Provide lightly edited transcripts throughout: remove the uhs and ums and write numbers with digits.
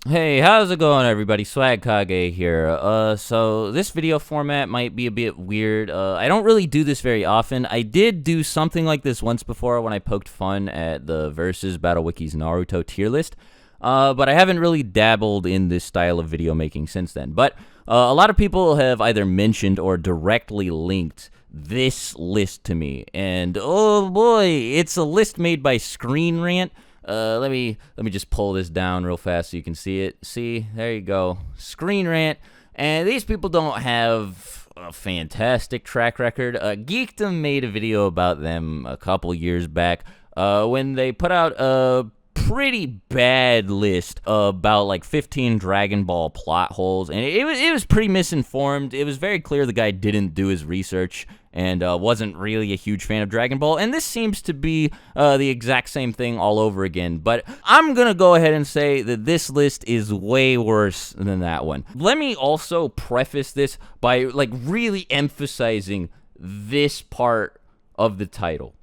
Hey, how's it going, everybody? Swagkage here. So this video format might be a bit weird. I don't really do this very often. I did do something like this once before when I poked fun at the Versus Battle Wiki's Naruto tier list. But I haven't really dabbled in this style of video making since then. But a lot of people have either mentioned or directly linked this list to me. And oh boy, it's a list made by Screen Rant. Let me just pull this down real fast so you can see it. See, there you go. Screen Rant. And these people don't have a fantastic track record. Geekdom made a video about them a couple years back when they put out a pretty bad list about like 15 Dragon Ball plot holes, and it was pretty misinformed. It was very clear the guy didn't do his research and wasn't really a huge fan of Dragon Ball, and this seems to be the exact same thing all over again. But I'm gonna go ahead and say that this list is way worse than that one. Let me also preface this by like really emphasizing this part of the title.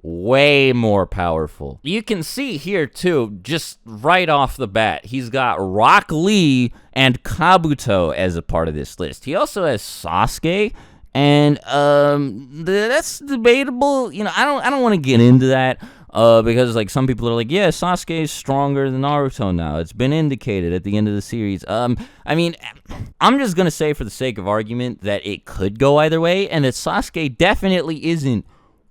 Way more powerful. You can see here too, just right off the bat, he's got Rock Lee and Kabuto as a part of this list. He also has Sasuke, and that's debatable. You know, I don't want to get into that because like some people are like, yeah, Sasuke is stronger than Naruto now. It's been indicated at the end of the series. I mean, I'm just gonna say for the sake of argument that it could go either way, and that Sasuke definitely isn't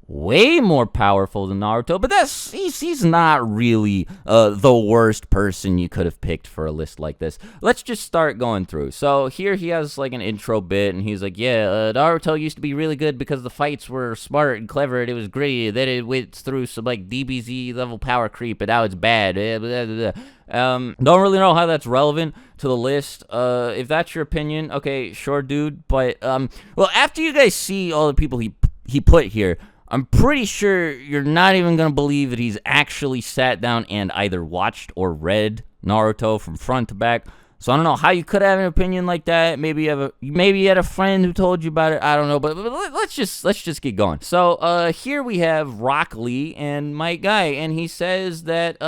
way more powerful than Naruto, but he's not really the worst person you could have picked for a list like this. Let's just start going through. So here he has like an intro bit, and he's like, yeah, Naruto used to be really good because the fights were smart and clever, and it was gritty. Then it went through some like DBZ level power creep, and now it's bad. Don't really know how that's relevant to the list. If that's your opinion, okay, sure, dude. But well, after you guys see all the people he put here, I'm pretty sure you're not even going to believe that he's actually sat down and either watched or read Naruto from front to back. So I don't know how you could have an opinion like that. Maybe you had a friend who told you about it. I don't know, but let's just get going. So here we have Rock Lee and my guy, and he says that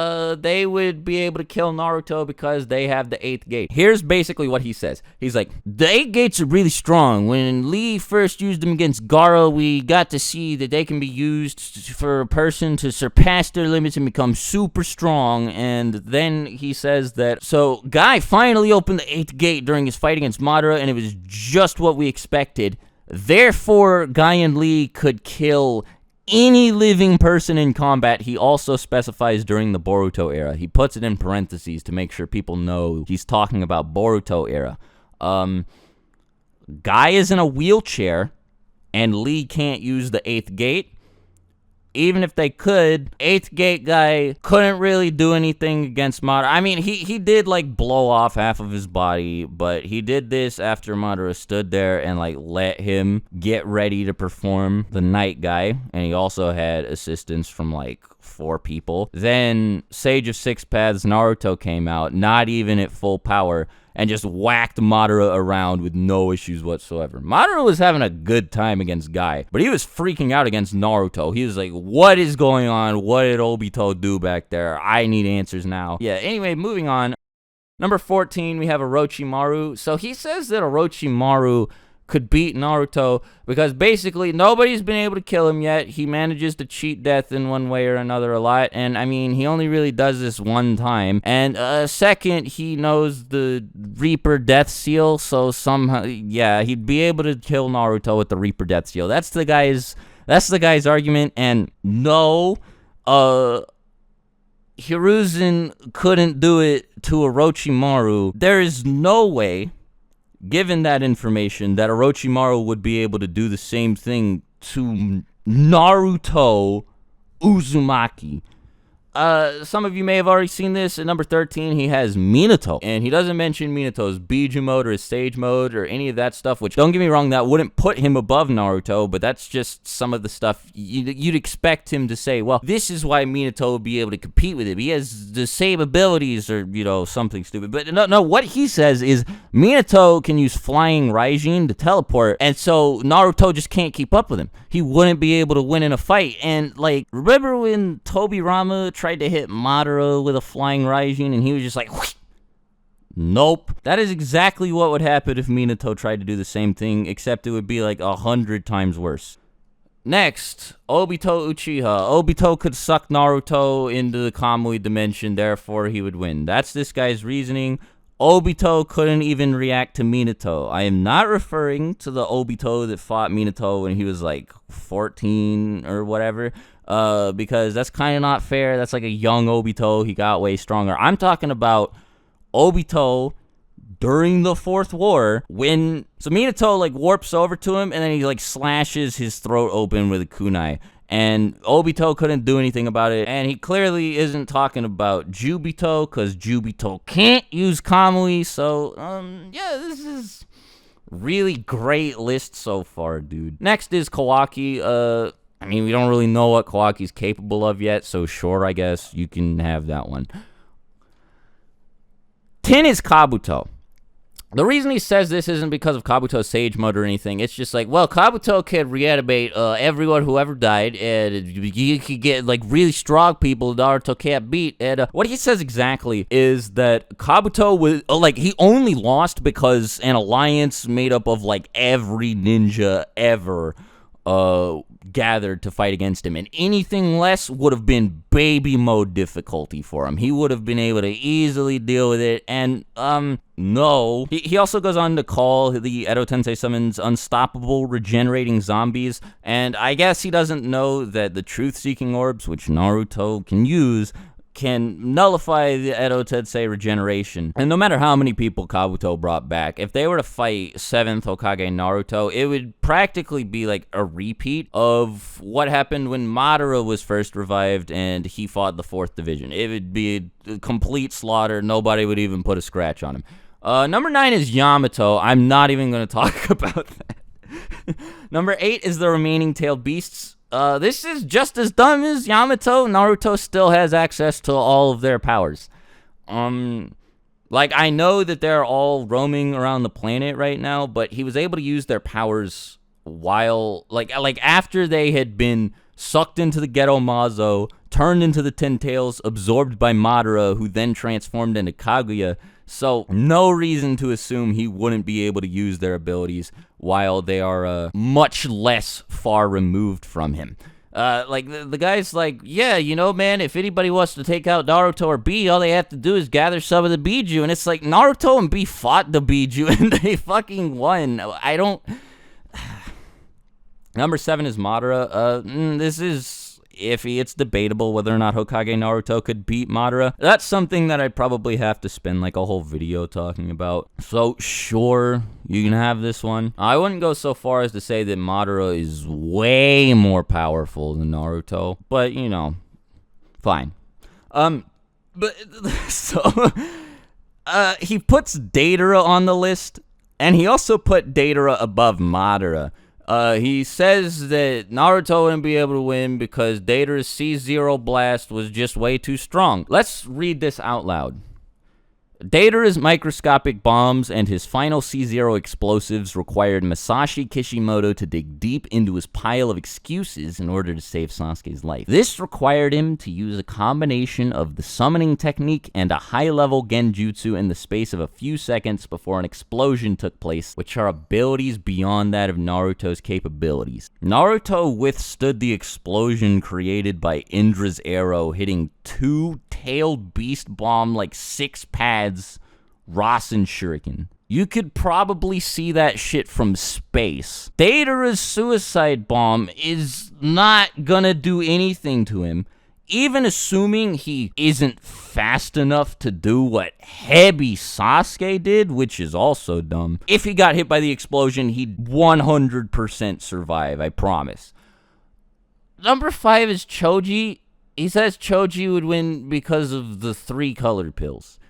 they would be able to kill Naruto because they have the 8th gate. Here's basically what he says. He's like, the 8 gates are really strong. When Lee first used them against Gaara, we got to see that they can be used for a person to surpass their limits and become super strong. And then he says that, so Guy finally opened the 8th gate during his fight against Madara, and it was just what we expected. Therefore, Guy and Lee could kill any living person in combat. He also specifies during the Boruto era. He puts it in parentheses to make sure people know he's talking about Boruto era. Guy is in a wheelchair, and Lee can't use the 8th gate. Even if they could, 8th gate guy couldn't really do anything against Madara. I mean, he did, like, blow off half of his body, but he did this after Madara stood there and, like, let him get ready to perform the night guy. And he also had assistance from, like, 4 people. Then Sage of Six Paths Naruto came out, not even at full power, and just whacked Madara around with no issues whatsoever. Madara was having a good time against Guy, but he was freaking out against Naruto. He was like, what is going on? What did Obito do back there? I need answers now. Yeah, anyway, moving on. Number 14, we have Orochimaru. So he says that Orochimaru could beat Naruto because basically nobody's been able to kill him yet. He manages to cheat death in one way or another a lot, and I mean, he only really does this one time. And second, he knows the Reaper Death Seal, so somehow, yeah, he'd be able to kill Naruto with the Reaper Death Seal. That's the guy's argument. And no, Hiruzen couldn't do it to Orochimaru. There is no way, given that information, that Orochimaru would be able to do the same thing to Naruto Uzumaki. Some of you may have already seen this. At number 13, he has Minato. And he doesn't mention Minato's Biju mode or his stage mode or any of that stuff, which, don't get me wrong, that wouldn't put him above Naruto, but that's just some of the stuff you'd expect him to say, well, this is why Minato would be able to compete with him. He has the same abilities or, you know, something stupid. But no, what he says is Minato can use Flying Raijin to teleport, and so Naruto just can't keep up with him. He wouldn't be able to win in a fight. And, like, remember when Tobirama tried to hit Madara with a Flying Raijin, and he was just like, whoosh, Nope. That is exactly what would happen if Minato tried to do the same thing, except it would be like 100 times worse. Next, Obito Uchiha. Obito could suck Naruto into the Kamui dimension, therefore he would win. That's this guy's reasoning. Obito couldn't even react to Minato. I am not referring to the Obito that fought Minato when he was like 14 or whatever, because that's kind of not fair. That's like a young Obito. He got way stronger. I'm talking about Obito during the Fourth War, when Minato like warps over to him and then he like slashes his throat open with a kunai, and Obito couldn't do anything about it. And he clearly isn't talking about Jubito, because Jubito can't use Kamui. So yeah, this is really great list so far, dude. Next is Kawaki. I mean, we don't really know what Kawaki's capable of yet, so sure, I guess you can have that one. 10 is Kabuto. The reason he says this isn't because of Kabuto's Sage Mode or anything. It's just like, well, Kabuto can reanimate everyone who ever died, and you can get like really strong people Naruto can't beat. And what he says exactly is that Kabuto was like, he only lost because an alliance made up of like every ninja ever gathered to fight against him, and anything less would have been baby mode difficulty for him. He would have been able to easily deal with it. And no, he also goes on to call the Edo Tensei summons unstoppable regenerating zombies, and I guess he doesn't know that the truth-seeking orbs, which Naruto can use, can nullify the Edo Tensei regeneration. And no matter how many people Kabuto brought back, if they were to fight 7th Hokage Naruto, it would practically be like a repeat of what happened when Madara was first revived and he fought the 4th Division. It would be a complete slaughter. Nobody would even put a scratch on him. Number 9 is Yamato. I'm not even going to talk about that. Number 8 is the remaining tailed beasts. This is just as dumb as Yamato. Naruto still has access to all of their powers. Like, I know that they're all roaming around the planet right now, but he was able to use their powers while, like after they had been sucked into the Ghetto Mazo, turned into the Ten Tails, absorbed by Madara, who then transformed into Kaguya. So, no reason to assume he wouldn't be able to use their abilities while they are much less far removed from him. Like, the guy's like, yeah, you know, man, if anybody wants to take out Naruto or B, all they have to do is gather some of the Biju. And it's like, Naruto and B fought the Biju, and they fucking won. I don't... Number 7 is Madara. This is iffy. It's debatable whether or not Hokage Naruto could beat Madara. That's something that I'd probably have to spend like a whole video talking about. So sure, you can have this one. I wouldn't go so far as to say that Madara is way more powerful than Naruto, but you know, fine. But so he puts Deidara on the list, and he also put Deidara above Madara. He says that Naruto wouldn't be able to win because Deidara's C0 blast was just way too strong. Let's read this out loud. Deidara's microscopic bombs and his final C0 explosives required Masashi Kishimoto to dig deep into his pile of excuses in order to save Sasuke's life. This required him to use a combination of the summoning technique and a high-level genjutsu in the space of a few seconds before an explosion took place, which are abilities beyond that of Naruto's capabilities. Naruto withstood the explosion created by Indra's arrow, hitting 2 tailed beast bomb like 6 pads Rasen Shuriken. You could probably see that shit from space. Deidara's suicide bomb is not gonna do anything to him, even assuming he isn't fast enough to do what Hebi Sasuke did, which is also dumb. If he got hit by the explosion, he'd 100% survive, I promise. Number 5 is Choji. He says Choji would win because of the 3 colored pills.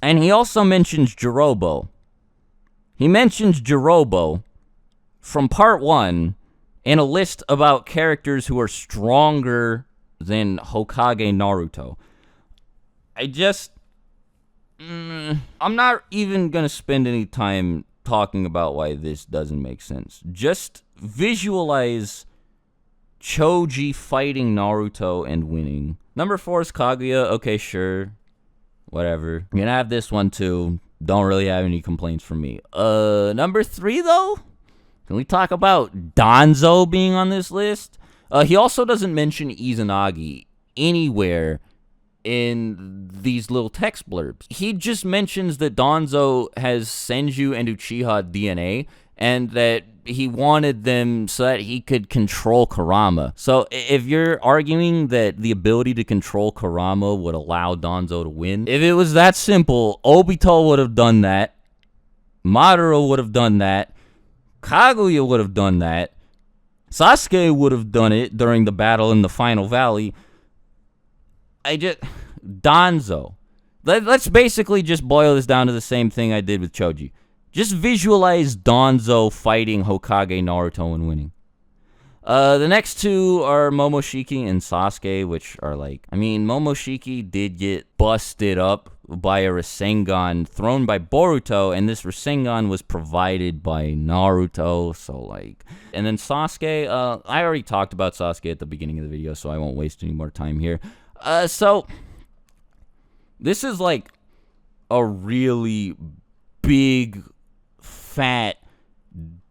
And he also mentions Jirobo. He mentions Jirobo from part 1 in a list about characters who are stronger than Hokage Naruto. I'm not even going to spend any time talking about why this doesn't make sense. Just visualize Choji fighting Naruto and winning. Number 4 is Kaguya. Okay, sure. whatever. You're gonna have this one too. Don't really have any complaints from me. Number 3 though? Can we talk about Danzo being on this list? He also doesn't mention Izanagi anywhere in these little text blurbs. He just mentions that Danzo has Senju and Uchiha DNA, and that he wanted them so that he could control Kurama. So if you're arguing that the ability to control Kurama would allow Danzo to win, if it was that simple, Obito would have done that, Madara would have done that, Kaguya would have done that, Sasuke would have done it during the battle in the Final Valley. Danzo. Let's basically just boil this down to the same thing I did with Choji. Just visualize Danzo fighting Hokage Naruto and winning. The next 2 are Momoshiki and Sasuke, which are like, I mean, Momoshiki did get busted up by a Rasengan thrown by Boruto, and this Rasengan was provided by Naruto, so like, and then Sasuke, I already talked about Sasuke at the beginning of the video, so I won't waste any more time here. So this is like a really big, fat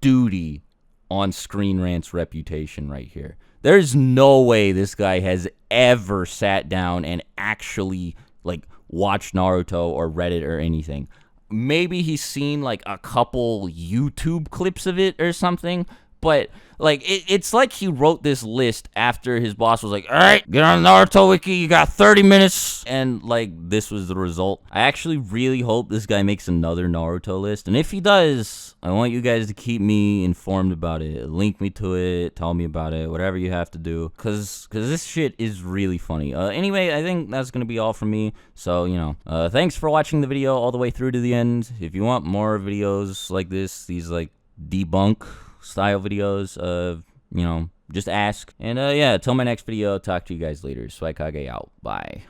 duty on Screen Rant's reputation right here. There's no way this guy has ever sat down and actually like watched Naruto or read it or anything. Maybe he's seen like a couple YouTube clips of it or something, but like it's like he wrote this list after his boss was like, all right, get on Naruto wiki, you got 30 minutes, and like this was the result. I actually really hope this guy makes another Naruto list, and if he does, I want you guys to keep me informed about it. Link me to it, tell me about it, whatever you have to do, because this shit is really funny. Anyway, I think that's gonna be all from me, so you know, thanks for watching the video all the way through to the end. If you want more videos like this, these like debunk style videos, you know, just ask. And yeah, till my next video, talk to you guys later. Swagkage out. Bye.